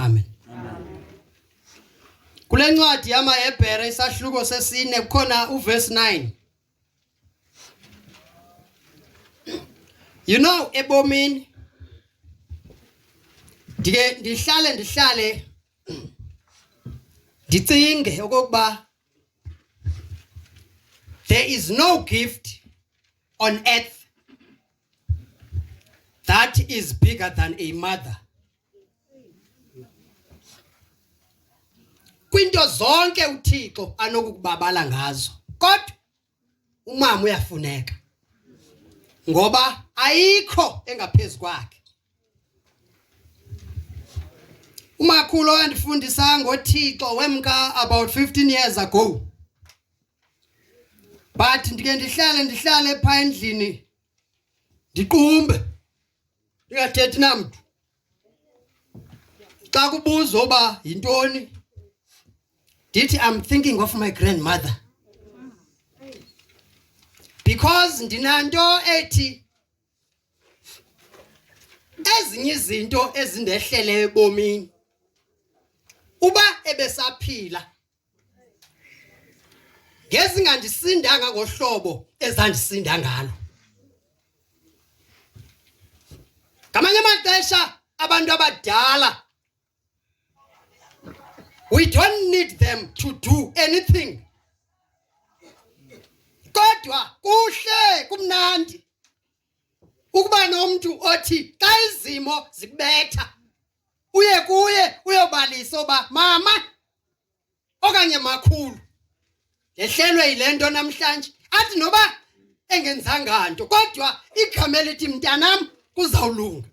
Amen. Kule ncwadi yamaHebhere isahluko sesine kukhona uverse 9. You know, ebomini ndihlale ndicinge okokuba there is no gift on earth that is bigger than a mother. Kwinto zonke uThixo anokukubabala ngazo, kodwa umama uyafuneka ngoba ayikho engaphezulu kwakhe. Umakhulu wandifundisa ngoThixo wemka about 15 years ago. But ndike ndihlale pha endlini ndiqumbe ndingathethi namntu. Xa kubuzwa uba yintoni ndithi I'm thinking of my grandmother. Because ndinanto ethi ezinye izinto ezindehlele ebomini uba ebesaphila ngezingandisindanga ngohlobo ezandisinda ngalo. Ngamanye amaxesha abantu abadala we don't need them to do anything. Kodwa kuhle kumnandi ukuba nomuntu othi xa izimo zikubetha uye kuye uyobalisa oba mama okanye makhulu lehlelwe yilento namhlanje, athi noba engenzanga nto kodwa igama elithi mntanam kuzawulunga.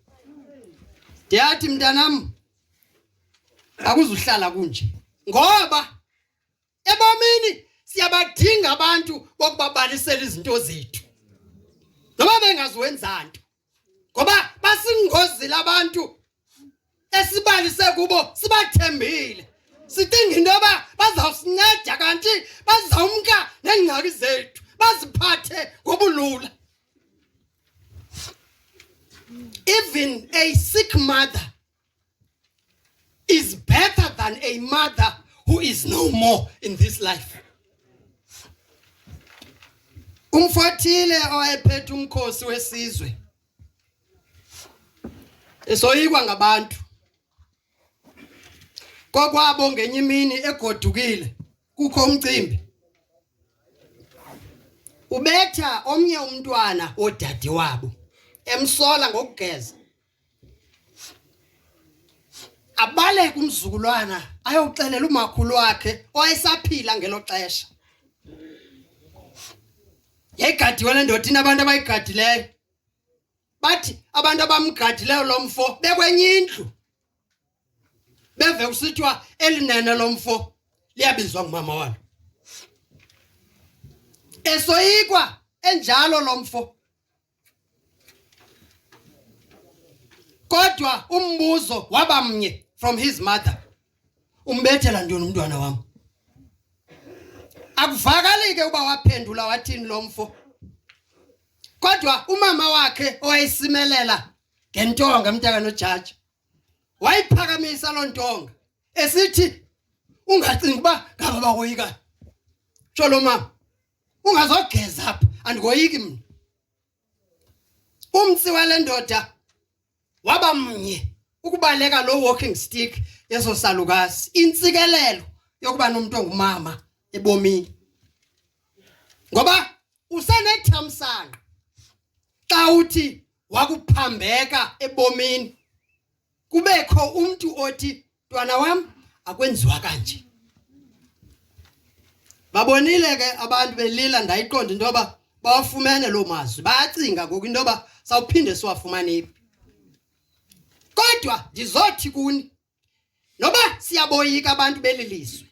Ndiyathi mntanam akuzuhlala kunje ngoba ebomini siyabadinga abantu bokubabalisela izinto zethu noba bengaziwenza nto, ngoba basingozile abantu esibalise kubo sibathembile sicinga into yoba bazawusinceda kanti bazawumka neengxaki zethu baziphathe ngobulula. Even a sick mother is better than a mother who is no more in this life. Umfathile owayephethe umkhosi wesizwe esoyikwa ngabantu kokwabo ngenye imini egodukile kukho umcimbi ubetha omnye umntwana odade wabo emsola ngokugeza abaleka umzukulwana ayoxelela umakhulu wakhe owayesaphila ngelo xesha. Yayigadiwe le ndoda inabantu abayigadileyo bathi abantu abamgadileyo lo mfo bekwenye indlu beve kusithiwa elinene lo mfo liyabizwa ngumama walo. Esoyikwa enjalo lo mfo kodwa umbuzo waba mnye from his mother, umbethela ntoni umntwana wam? Akuvakalike uba waphendula wathini lo mfo, kodwa umama wakhe owayesimelela ngentonga mntaka Jaji wayiphakamisa lo ntonga esithi ungacingi uba ngaba bakoyika. Tsholo mama ungazogeza apha andikoyiki mina. Umtsi wale ndoda waba mnye ukubaleka lo walking stick yeso salukazi, intsikelelo yokuba nomuntu ongumama ebomini, ngoba usenethamsanqa xa uthi wakuphambeka ebomini kubekho umuntu othi ntwana wam akwenziwa kanje. Babonile ke abantu belila ndayiqonda into yoba bawafumene loo mazwi, bayacinga ngoku into yoba sawuphinde siwafumane phi. Kodwa ndizothi kuni noba siyaboyika abantu belilizwe,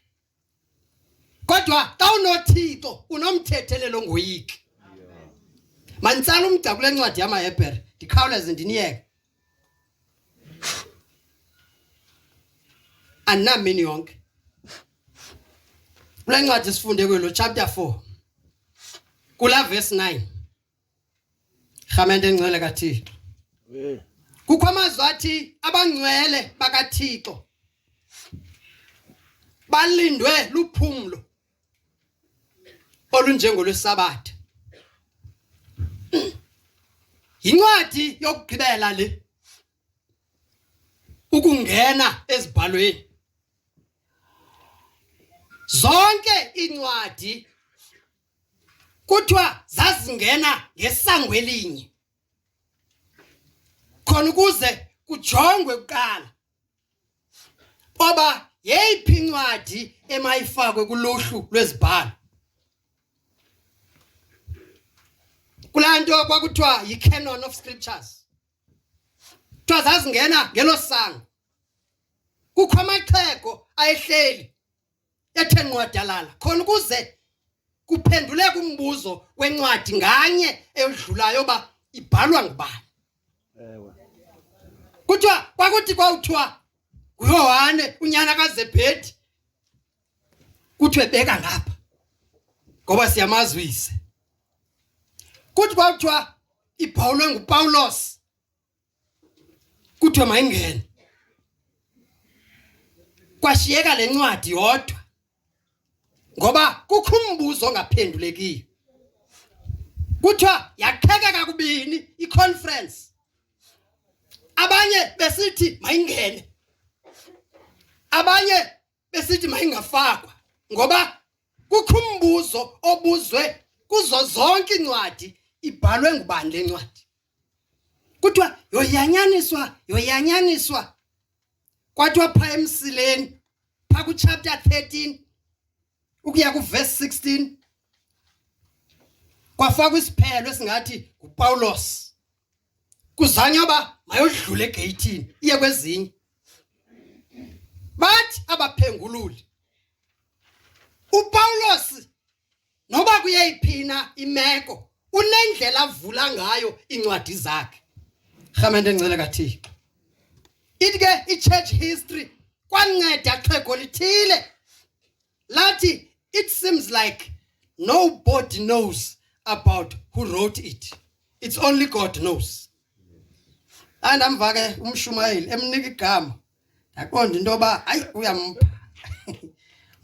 kodwa xa unoThixo unomthethelelo ngoyiki. Manitsala umgca kule ncwadi yamaHebhere ndikhawuleze ndiniyeke andinamini yonke. Kule ncwadi sifunde kuyo chapter 4 kula verse 9 Rhamente engcwele kaThixo. Kukho amazwi athi abangcwele bakaThixo balindwe luphumlo olunjengolwesabatha. Incwadi yokugqibela le ukungena ezibhalweni. Zonke incwadi kuthiwa zazingena ngesango elinye khona ukuze kujongwe kuqala oba yeyiphi incwadi emayifakwe kuluhlu lwezibhalo. Kulanto kwakuthiwa yi-canon of scriptures. Kuthiwa zazingena ngelo sango. Kukho amaxhego ayehleli ethe nqwadalala khona ukuze kuphenduleke umbuzo wencwadi nganye edlulayo ba ibhalwa ngubani. Kuthiwa kwakuthi kwawuthiwa nguYohane unyana kaZebhedi kuthiwe beka ngapha ngoba siyamazwise. Kuthi kwathiwa ibhawulwe nguPawulos kuthiwe mayingene. Kwashiyeka lencwadi yodwa ngoba kukho umbuzo ongaphendulekiyo. Kuthiwa yaqheka kakubini iconference. Abanye besithi mayingene, abanye besithi mayingafakwa ngoba kukho umbuzo obuzwe kuzo zonke incwadi ibhalwe ngubani le ncwadi. Kuthiwa yoyanyaniswa kwathiwa pha emsileni pha ku chapter 13 ukuya ku verse 16 kwafakwa isiphelo esingathi nguPawulos kuzanywa uba mayodlula egeyithini iye kwezinye. Bathi abaphengululi uPawulos noba kuyeyiphina imeko unendlela avula ngayo incwadi zakhe. Rhamende ngcele kaThixo. Ithi ke i-church history kwanceda xhego lithile lathi it seems like nobody knows about who wrote it. It's only God knows. Andamva ke umshumayeli emnika igama yaqonda into yoba ayi uyampha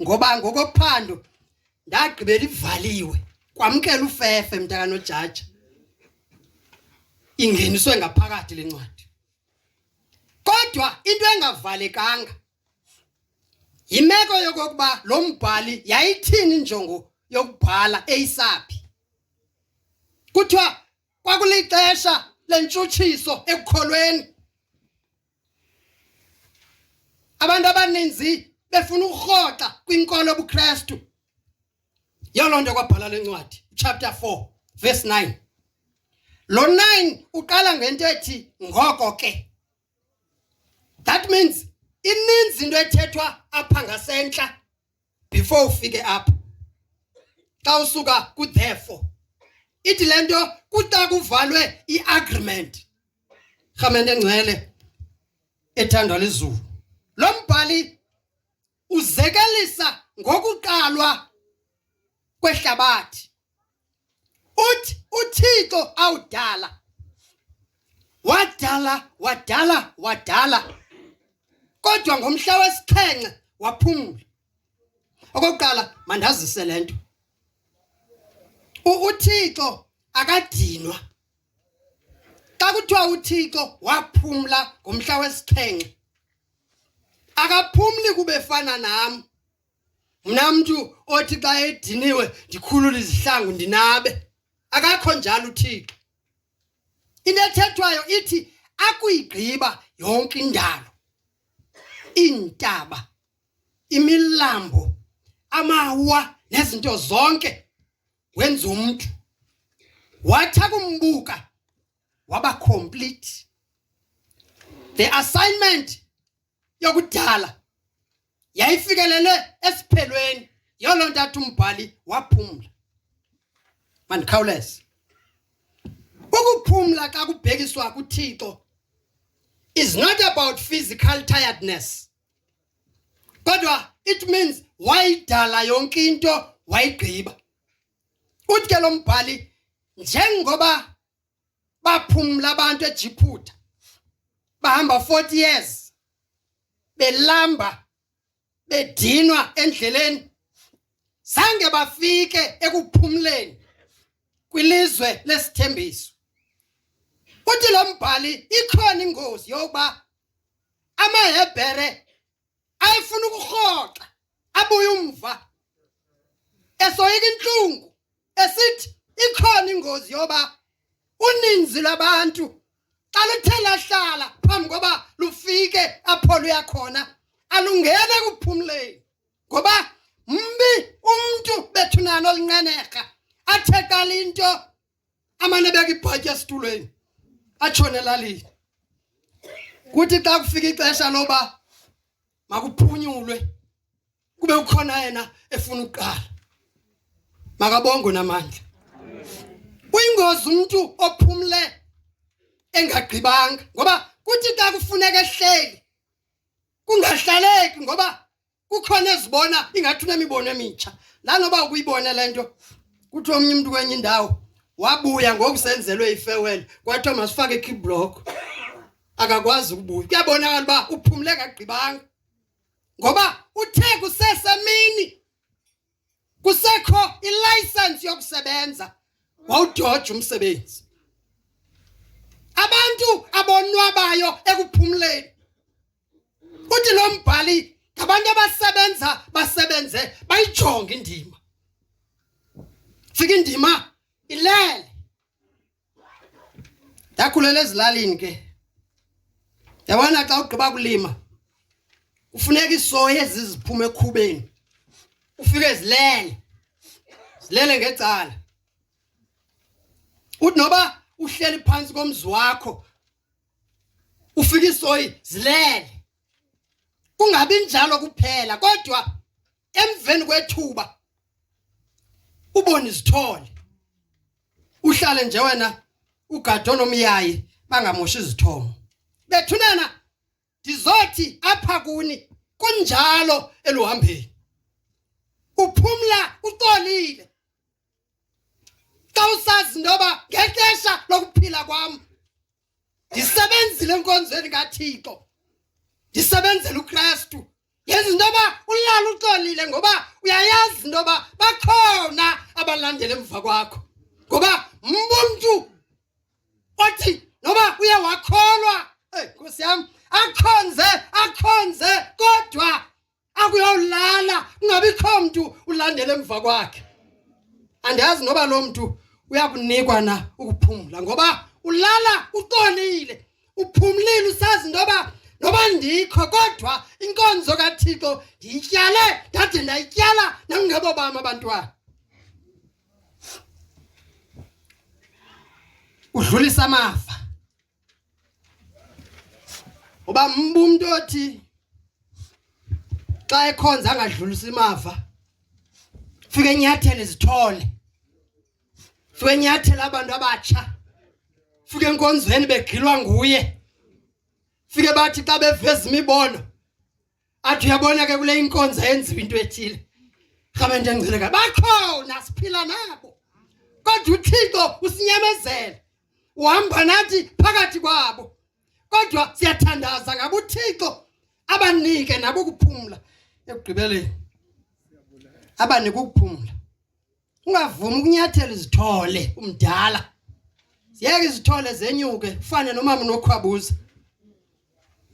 ngoba ngokophando ndagqibela ivaliwe kwamkela ufefe mntana nojaja ingeniswe ngaphakathi lencwadi. Kodwa into engavalekanga imeko yokuba lo mbhali yayithini injongo yokubhala eyisaphi. Kuthiwa kwakulixesha lentshutshiso ekukholweni. Abantu abaninzi befuna ukurhoxa kwinkolo yobuKristu. Yolonto kwabhala lencwadi chapter 4 verse 9. Lo 9 uqala ngento ethi ngoko ke. That means ininzi into ethethwa apha ngasentla before ufike apha. Xa usuka ku therefore ithi lento kuta kuvalwe iagreement. Rhamende ngcwele ethandwa lizulu. Lo mbhali uzekelisa ngokuqalwa kwehlabathi. Uthi uThixo awudala. Wadala. Kodwa ngomhla wesi-7 waphumula. Okokuqala mandazise lento. uThixo akadinwa. Xa kuthiwa uThixo waphumula ngomhla wesi-7 akaphumuli kubefana nami. Mna mntu othi xa ediniwe ndikhulula izihlangu ndinabe. Akakho njalo uThixo. Into ethethwayo ithi akuyigqiba yonke indalo. Iintaba, imilambo, amawa nezinto zonke wenza umuntu. Wathi akumbuka waba complete. The assignment yokudala yayifikelele esiphelweni. Yolonto athi umbhali waphumula. Mandikhawuleze. Ukuphumula xa kubhekiswa kuThixo is not about physical tiredness. Kodwa it means wayidala yonke into wayigqiba. Uthi ke lo mbhali njengoba baphumula abantu eJiphuta bahamba 40 years belamba bedinwa endleleni zange bafike ekuphumleni kwilizwe lesithembiso. Uthi lo mbhali ikhona ingozi yokuba amaHebhere ayefuna ukurhoxa abuye umva esoyika inhlungu esithi ikhona ingozi yoba uninzi labantu xa luthe lahlala phambi koba lufike apho luya khona alungene kuphumleni ngoba mbi umuntu bethunana olinqenerha athe qala into amane beka ibhatyi esitulweni atshone elalini. Kuthi xa kufika ixesha loba makuphunyulwe kube ukhona yena efuna uqala. Makabonge namandla. Uyingozi umuntu ophumle engagqibanga ngoba kuthi xa kufuneka ehleli kungahlaleki ngoba kukhona ezibona ingathi unemibono emitsha. La noba ukuyibona lento kuthi omnye umuntu kwenye indawo wabuya ngokusenzelwe ifarewell kwathiwa masifake ikey block akakwazi ukubuya. Kuyabonakala uba uphumle kagqibanga ngoba uthe kusesemini kusekho ilicense yokusebenza wawudoja umsebenzi. Abantu abonwabayo ekuphumleni uthi lo mbhali ngabantu abasebenza basebenze bayijonge indima. Fika indima ilele. Yakhulela ezilalini ke. Yabona xa ugqiba kulima kufuneka isoya eziziphume ekhubeni. Ufike zilele. Zilele ngecala. Uthi noba uhleli phansi komzi wakho ufike isoyi zilele. Kungabi njalo kuphela kodwa emveni kwethuba ubone izithole. Uhlale nje wena ugado nomyayi bangamoshi izithomo. Bethunana ndizothi apha kuni kunjalo eluhambeni. Uphumla uxolile. Xa usazi ndoba ngexesha lokuphila kwami ndisebenzile enkonzweni kaThixo. Ndisebenzele uKristu. Yenza intoba ulala uxolile ngoba uyayazi intoba bakhona abalandela emva kwakho. Ngoba umuntu othi noba uye wakholwa Nkosi yami akhonze kodwa akuyolala kungabikho umuntu ulandele emva kwakhe. Andiyazi noba lo muntu uyakunikwa na ukuphumula ngoba ulala uxolile uphumlile usazi intoba noba ndikho kodwa inkonzo kaThixo ndiyityale ndade ndayityala nangabo bami abantwana. Udlulisa amafa. Uba umuntu othi xa ekhonza angadlulisa amafa fike enyathele izithole. Fike enyathele abantu abatsha. Fike enkonzweni begilwa nguye. Fike bathi xa beveza imibono athi uyabona ke kule inkonzo yenziwa into ethile. Khamente engcileka bakhona siphila nabo. Kodwa uThixo usinyamezela. Uhamba nathi phakathi kwabo. Kodwa siyathandaza ngabo uThixo abanike nabo ukuphumula ekugqibeleni. Abanike ukuphumula. Ungavumi ukunyathela izithole umdala. Siyeke izithole zenyuke ufane nomama nokhwabuza.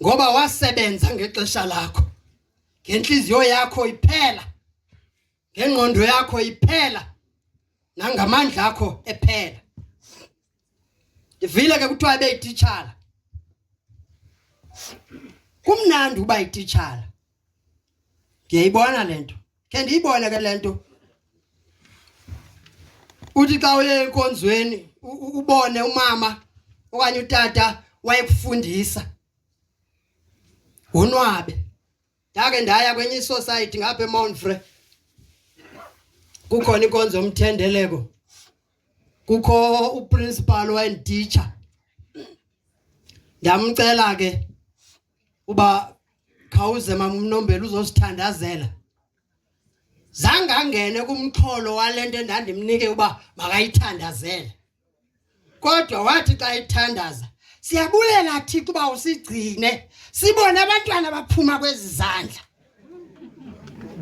Ngoba wasebenza ngexesha lakho. Ngenhliziyo yakho iphela. Ngengqondo yakho iphela. Nangamandla akho ephela. Ndivile ke kuthiwa beyititshala. Kumnandi uba yititshala. Ngiyayibona lento. Ke ndiyibone ke lento. Uthi xa uye enkonzweni ubone umama okanye utata wayekufundisa. Unwabe. Ndake ndaya kwenye society ngapha eMount Frere. Kukhona inkonzo yomthendeleko. Kukho uprincipal wayenditsha. Ndamcela ke uba khawuze mamnombela uzosithandazela. Zange angene kumxholo walento endandimnike uba makayithandazele. Kodwa wathi xa ithandaza siyabulela Thixo uba usigcine sibone abantwana baphuma kwezi zandla.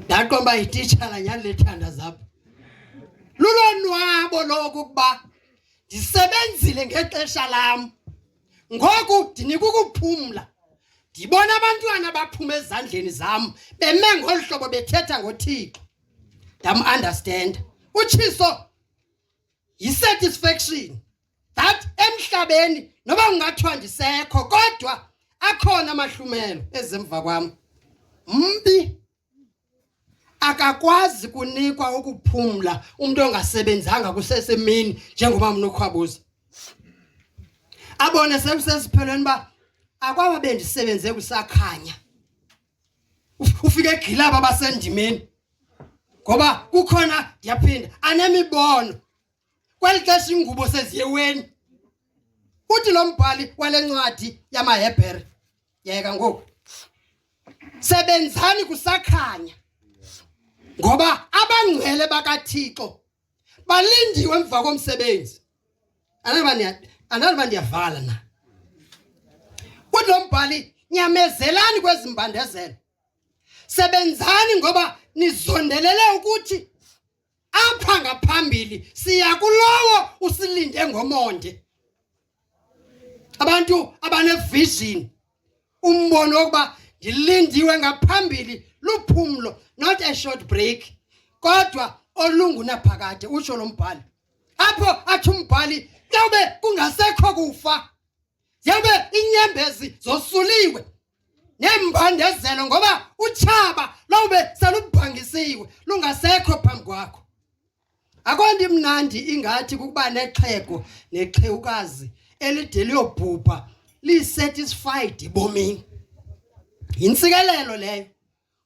Ndaqomba ititshala nyani lethanda zapha. Lulonwabo lokhu kuba ndisebenzile ngexesha lam. Ngoku ndinika ukuphumla. Ndibona abantwana baphuma ezandleni zam beme ngolhlobo bethetha ngoThixo. Dam understand. Uchiso yi-satisfaction that emhlabeni noba ungathiwa ndisekho kodwa akhona amahlumelo ezemva kwam. Mbi akakwazi kunikwa ukuphumla umuntu ongasebenzanga kusesemini njengoba mnokhwabuza. Abone sekusesiphelweni ba akwaba bendisebenze kusakhanya. Ufike egilaba basendimeni. Ngoba kukhona ndiyaphinda anemibono. Kwelixesha ingubo seziyeweni. Uthi lo mbhali walencwadi yamaHebhere. Yeka ngoku. Sebenzani kusakhanya. Ngoba abangcwele bakaThixo balindiwe emva komsebenzi. Analo ndiyavala na. Uthi lo mbhali nyamezelani kwezimbandezelo. Sebenzani ngoba nizondelele ukuthi apha ngaphambili siya kulowo usilinde ngomonde. Abantu abane-vision umbono wokuba ndilindiwe ngaphambili luphumlo, not a short break, kodwa olungunaphakade utsho lo mbhali. Apho athi umbhali yawube kungasekho kufa, yawube inyembezi zosuliwe nembandezelo ngoba utshaba lawube selubhangisiwe lungasekho phambi kwakho. Akondi mnandi ingathi kukuba nexhego nexhewukazi elide liyobhubha lisatisfied ebomini. Yintsikelelo leyo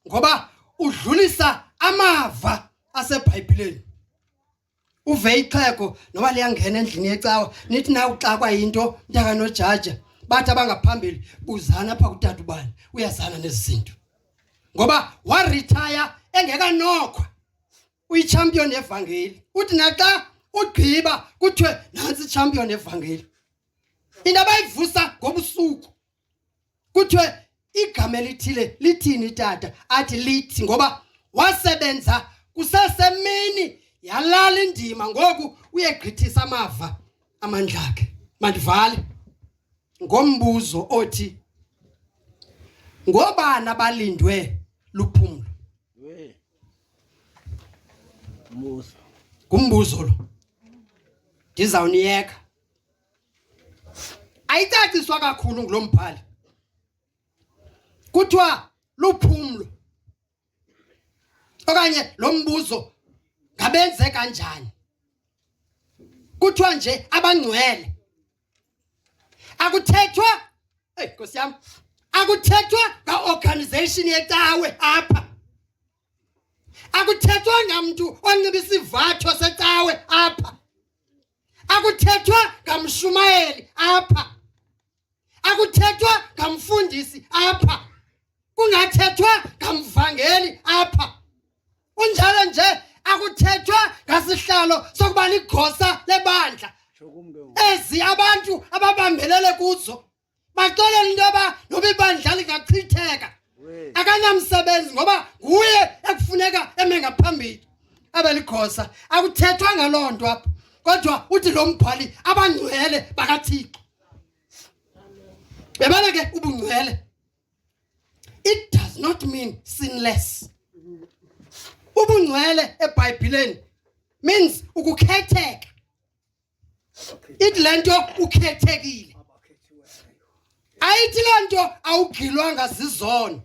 ngoba udlulisa amava aseBhayibhelini. Uve ixhego noba liyangena endlini yecawa nithi na uxakwa into mntaka nojaja bathi abangaphambili buzana apha kutata ubani uyazana nezinto. Ngoba waretire engekanokhwa uyichampion evangeli. Uthi naxa ugqiba kuthiwe nansi champion evangeli. Into abayivusa ngobusuku kuthiwe igama elithile lithini tata athi lithi ngoba wasebenza kusesemini yalala indima ngoku uyegqithisa amava amandla akhe. Mandivale ngombuzo othi ngobani abalindwe luphumlo. Kumbuzo lo ndizawuniyeka. Ayicaciswa kakhulu ngulo mbhali. Kuthiwa luphumlo okanye lo mbuzo ngabenze kanjani. Kuthiwa nje abangcwele. Akuthethwa Nkosi yami, akuthethwa nga-organization yecawe apha. Akuthethwa ngamuntu onxiba isivatho secawe apha. Akuthethwa ngamshumayeli apha. Akuthethwa ngamfundisi apha. Kungathethwa ngamvangeli apha. Unjalo nje akuthethwa ngasihlalo sokuba ligosa lebandla. Ezi abantu ababambelele kuzo baxolela into yoba noba ibandla lingachitheka akanamsebenzi ngoba nguye ekufuneka eme ngaphambili abe ligosa. Akuthethwa ngaloo nto apha kodwa uthi lo mbhali abangcwele bakaThixo. Bebona ke ubungcwele, it does not mean sinless. Ubungcwele eBhayibhelini means ukukhetheka. Ithi lento ukhethekile. Ayithi lento awugilwanga zizono.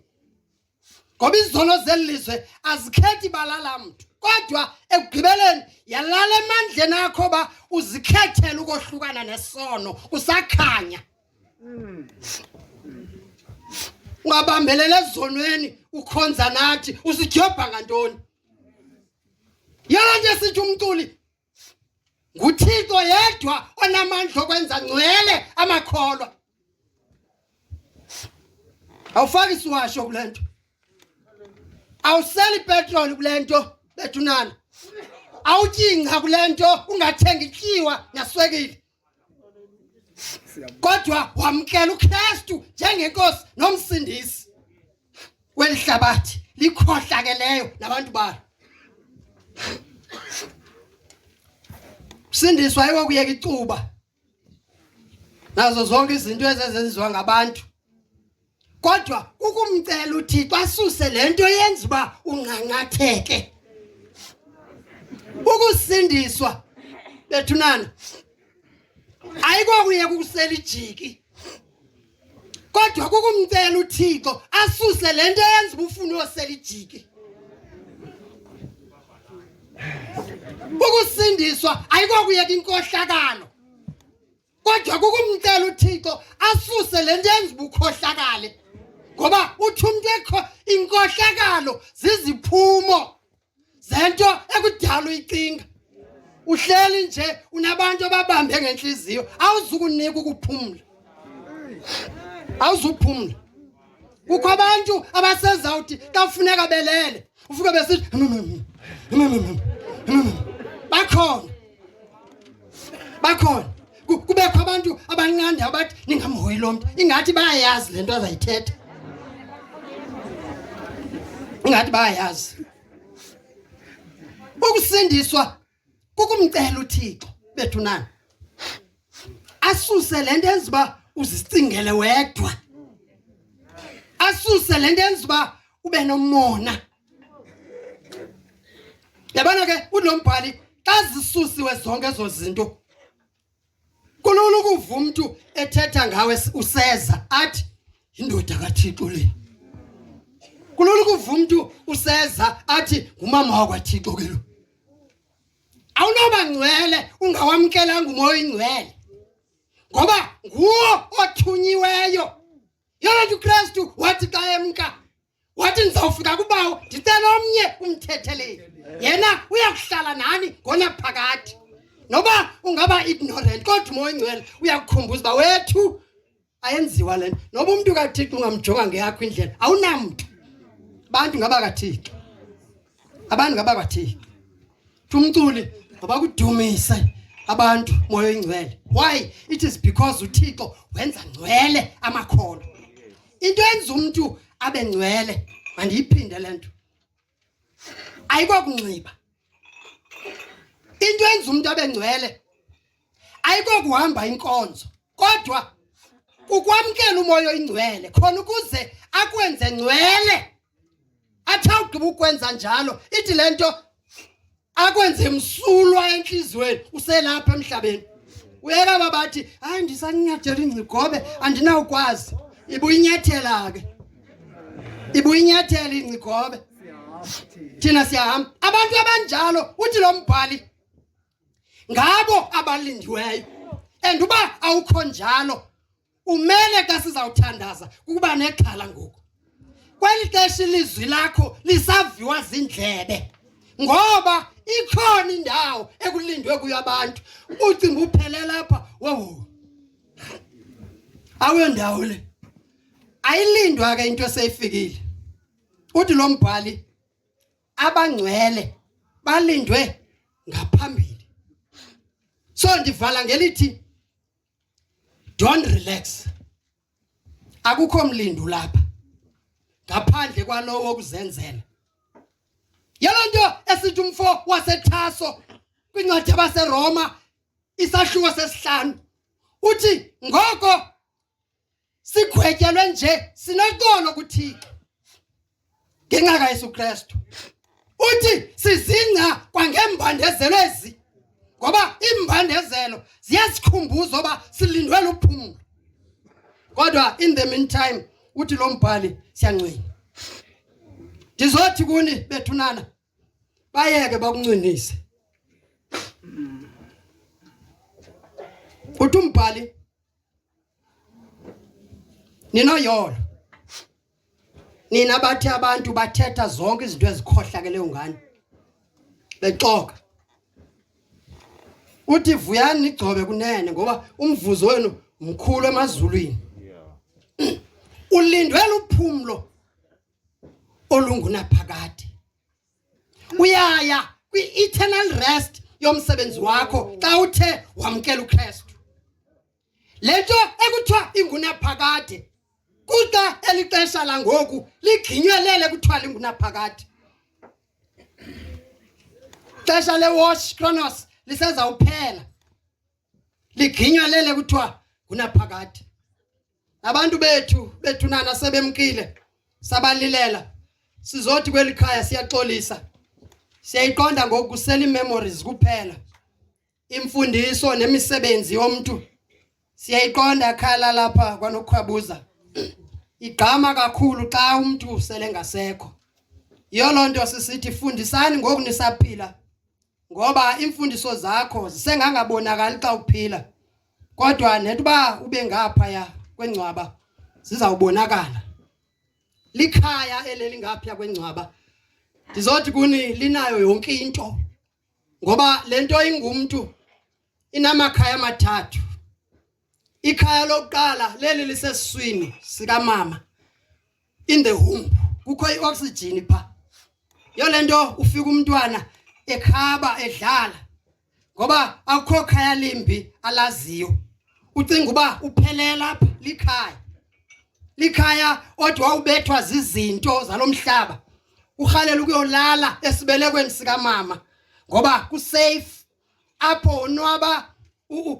Ngoba izono zelizwe azikhethi balala mntu. Kodwa ekugqibeleni yalala emandleni akho ba uzikhethela ukohlukana nesono kusakhanya. Ungabambelele ezonweni ukhonza nathi usijobha ngantoni. Yonke sithi umculi nguThixo yedwa onamandla okwenza ngcwele amakholwa. Awufaki isiwasho kulento. Awuseli petrol kulento bethunana. Awutyinga kulento ungathengi ityiwa naswekile. Kodwa wamkela uKristu njengenkosi nomsindisi. welihlabathi likhohlakeleyo nabantu balo. Sindiswa ayiwa kuyeka icuba nazo zonke izinto ezenziwa ngabantu. Kodwa ukumcela uThixo asuse lento yenza uba unqanqatheke. Ukusindiswa bethunana ayikokuyeka ukusela ijiki. Kodwa kukumcela uThixo asuse lento yenza ubufuna usela ijiki. Ukusindiswa ayikokuyeka inkohlakalo. Kodwa kukumcela uThixo asuse lento yenza ubukhohlakale. Ngoba uthi umuntu ekho inkohlakalo ziziphumo zento ekudala uyicinga. Uhleli nje unabantu ababambe ngenhliziyo awuzukunika ukuphumula. Awuzuphumula. Kukho abantu abasenza uthi xa kufuneka belele ufike besithi bakhona kubekho abantu abanqanda abathi ningamhoyi lo muntu ingathi bayayazi lento azayithetha. Ingathi bayayazi. Ukusindiswa kukumcela uThixo bethunana asuse lento yenza uba uzicingele wedwa. Asuse lento yenza uba ube nomona. Yabona ke ulombhali xa zisusiwe zonke ezo zinto kulula ukuva umuntu ethetha ngawe useza athi indoda kaThixo le. Kulula ukuva umuntu useza athi ngumama wakwaThixo ke lo. Awunoba ngcwele ungawamkelanga umoya oyingcwele. Ngoba nguwo othunyiweyo. Yena uKristu wathi xa emka wathi nizawufika kubawo ndicela omnye umthethelele. Yena uyakuhlala nani ngona phakathi. Noba ungaba ignorant kodwa umoya oyingcwele uyakukhumbuza uba wethu ayenziwa lento. Noba umuntu kaThixo ungamjonga ngeyakho indlela awunamuntu. Abantu ngaba kaThixo. Abantu ngaba kaThixo. Umculi abakudumise abantu moya oyingcwele. Why? It is because uThixo wenza ngcwele amakhono. Into yenza umuntu abe ngcwele mandiyiphinde lento. Ayikokunxiba. Into yenza umuntu abe ngcwele ayikokuhamba inkonzo. Kodwa ukwamkela umoya oyingcwele khona ukuze akwenze ngcwele. Athi awugqiba ukwenza njalo ithi lento akwenze msulwa enhlizweni uselapha emhlabeni. Uyeka babathi hayi ndisanyathela ingcigobe andinawukwazi. Ibuyinyathela ke. Ibuyinyathela ingcigobe. Thina siyahamba. Abantu abanjalo uthi lo mbhali ngabo abalindiweyo. And uba awukho njalo umele xa sizawuthandaza ukuba nexhala ngoku. Kweli xesha ilizwi lakho lisaviwa zindlebe. Ngoba ikhona indawo ekulindwe kuyo abantu. Ucinga uphele lapha wo. Awu ndawo le. Ayilindwa ke into eseyifikile. Uthi lo mbhali abangcwele balindwe ngaphambili. So ndivala ngelithi don't relax. Akukho mlindo lapha. Ngaphandle kwalowo okuzenzela. Yalonto esithi umfo waseThaso kwincwadi yabaseRoma isahluko sesihlanu uthi ngoko sigwetyelwe nje sinoxolo kuThixo ngenxa kaYesu Kristu. Uthi sizingca kwangembandezelo ezi ngoba imbandezelo ziyasikhumbuza oba silindwe luphumlo. Kodwa in the meantime uthi lo mbhali siyanqina. Ndizothi kuni bethunana bayeke bakuncinise. Uthi umbhali ninoyolo. Nina bathi abantu bathetha zonke izinto ezikhohlakele ungani. Bexoka. Uthi vuyani nigcobe kunene ngoba umvuzo wenu mkhulu emazulwini. Ulindwe luphumlo olungunaphakade. Uyaya kwi-eternal rest yomsebenzi wakho xa uthe wamkela uKristu. Lento ekuthiwa ingunaphakade kuxa elixesha langoku liginyelele kuthiwa lingunaphakade. Xesha lewash Chronos lisezawuphela liginyelele kuthiwa ngunaphakade. Abantu bethunana sebemkile sabalilela sizothi kwelikhaya siyaxolisa. Siyayiqonda ngoku kuseli memories kuphela. Imfundiso nemisebenzi yomuntu siyayiqonda khala lapha kwanokhwabuza. Igqama kakhulu xa umuntu sele ngasekho. Yolonto sisithi fundisani ngoku nisaphila. Ngoba imfundiso zakho zisengangabonakali xa uphila. Kodwa netuba ube ngapha ya kwengcwaba zizawubonakala. Likhaya elelingapha kwengcwaba. Ndizothi kuni linayo yonke into. Ngoba lento ingumuntu inamakhaya amathathu. Ikhaya lokuqala leli lisesiswini sika mama. In the womb kukho ioxygen pha. Yolento ufika umntwana ekhaba edlala. Ngoba akukho khaya limbi alaziyo. Ucinga uba uphelela lapha likhaya. Likhaya odwa ubethwa zizinto zalomhlaba. Ukhalela ukuyolala esibelekweni sika mama. Ngoba ku safe apho unwaba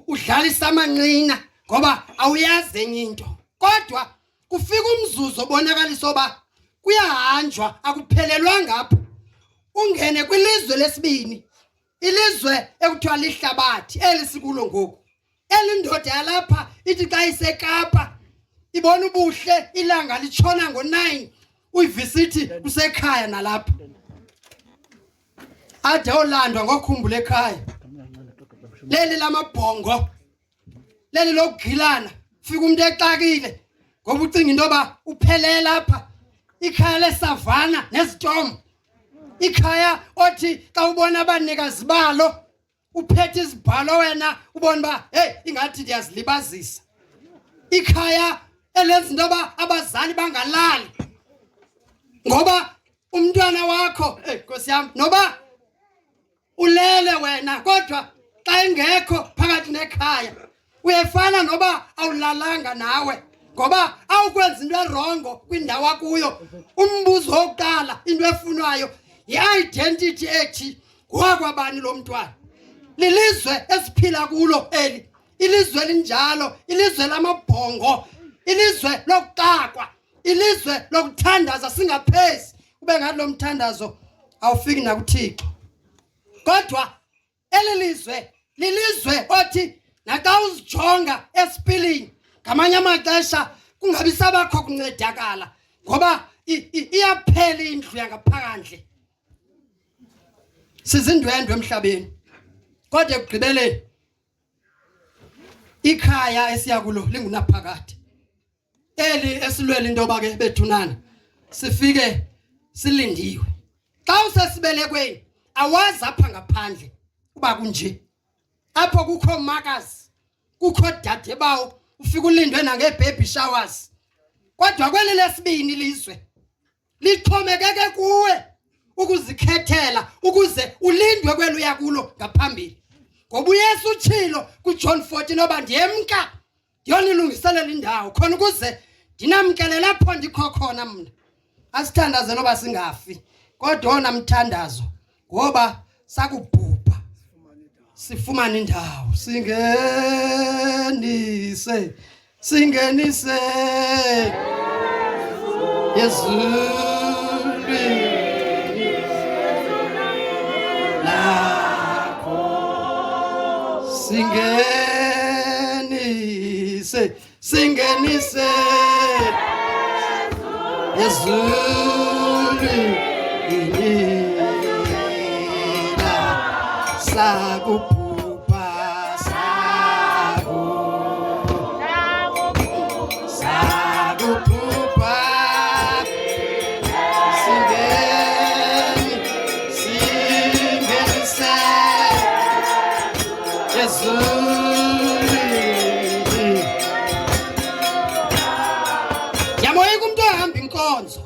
udlala isamanqina ngoba awuyazi enye into. Kodwa kufika umzuzu obonakalisa oba kuyahanjwa akuphelelwa ngapha. Ungene kwilizwe lesibini. Ilizwe ekuthiwa lihlabathi elisikulo ngoku. Elindoda yalapha ithi xa iseKapa ibona ubuhle ilanga litshona ngo9 uyivisithi kusekhaya nalapha. Ade olandwa ngokukhumbula ekhaya. Leli lamabhongo. Leli lokugilana fika umuntu exakile ngoba ucinga into yoba uphelele lapha. Ikhaya lesavana nezitomo. Ikhaya othi xa ubona abanikazi balo uphethe izibhalo wena ubona ba hey ingathi ndiyazilibazisa. Ikhaya elenza into yoba abazali bangalali. Ngoba umntwana wakho Nkosi yami noba ulele wena kodwa xa engekho phakathi nekhaya uyefana noba awulalanga nawe. Ngoba awukwenza into erongo kwindawo akuyo. Umbuzo wokuqala into efunwayo i-identity ethi kwakwabani lo mntwana. Lilizwe esiphila kulo eli. Ilizwe linjalo, ilizwe lamabhongo, ilizwe lokuqaqwa, ilizwe lokuthandaza singaphezi. Ube ngathi lo mthandazo awufiki nakuThixo. Kodwa elilizwe lilizwe othi naxa uzijonga esipilini ngamanye amaxesha kungabi sabakho kuncedakala ngoba iyaphela indlu yangaphakandle. Sizindwendwe emhlabeni. Kodwa ekugqibeleni ikhaya esiyakulo lingunaphakade. Eli esilwela into yoba ke bethunana sifike silindiwe. Xa usesibelekweni awazi apha ngaphandle uba kunje. Apho kukho makazi, kukho dade bawo, ufika ulindwe nangebaby showers. Kodwa kweli lesibini ilizwe lixhomekeke kuwe ukuzikhethela ukuze ulindwe kwelo yakulo ngaphambili. Ngoba uYesu utshilo kuJohn 14 oba ndiyemka ndiyonilungiselela indawo khona ukuze ndinamkele lapho ndikho khona mna. Asithandaze noba singafi kodwa ona mthandazo ngoba sakubhubha sifumana indawo. Singenise Yesu singenise ezulwini sakubhubha singenise ezulwini. Yamoyika umuntu ohamba inkonzo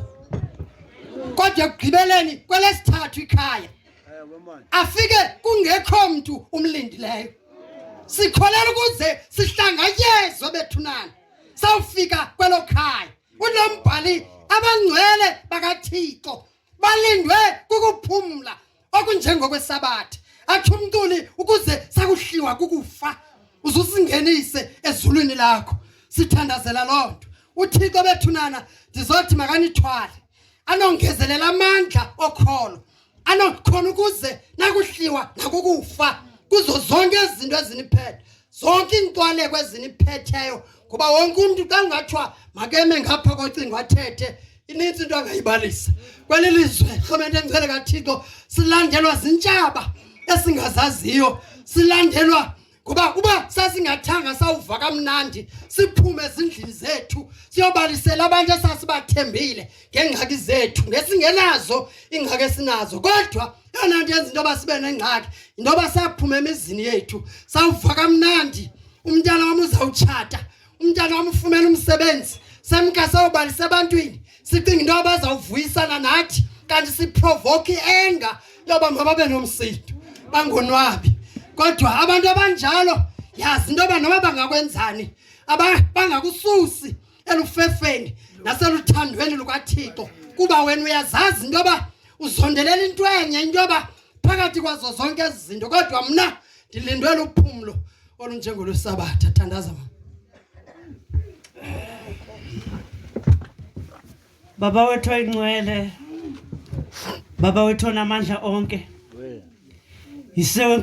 kodwa ekugqibeleni kwelesithathu ikhaya afike kungekho mntu umlindileyo. Sikholela ukuze sihlanganyezwe bethunana. Sawufika kwelo khaya ulombhali abangcwele bakaThixo balindwe kukuphumla okunjengokwesabatha. Athi umculi ukuze sakuhliwa kukufa uzusingenise ezulwini lakho. Sithandazela lonto uThixo bethunana ndizothi makanithwale anongezelela amandla okholo anokhona ukuze nakuhliwa nakukufa kuzo zonke izinto eziniphethe zonke intwaleko eziniphetheyo kuba wonke umuntu xa ungathiwa makeme ngapha kocingo athethe ininzi into angayibalisa kwelilizwe. Rhulumente engcwele kaThixo silandelwa zintshaba esingazaziyo, silandelwa kuba uba sasingathanga sawuva kamnandi siphume ezindlini zethu siyobalisela abantu esasibathembile ngengxaki zethu ngesingenazo ingxaki esinazo. Kodwa yona nto yenza into yoba sibe nengxaki into yoba saphuma emizini yethu sawuva kamnandi umntana wam uzawutshata, umntana wam ufumene umsebenzi, semka sawubalisa ebantwini sicinga into yoba bazawuvuyisana nathi kanti siprovoke i-anger yoba mababe nomsindo bangonwabi. Kodwa abantu abanjalo yazi into yoba noba bangakwenzani bangakususi elufefeni naseluthandweni lukaThixo kuba wena uyazazi into yoba uzondelela into enye into yoba phakathi kwazo zonke ezi zinto. Kodwa mna ndilindwela uphumlo olunjengolwesabatha. Thandaza mama. Baba wethu oyingcwele, Baba wethu onamandla onke, yisewe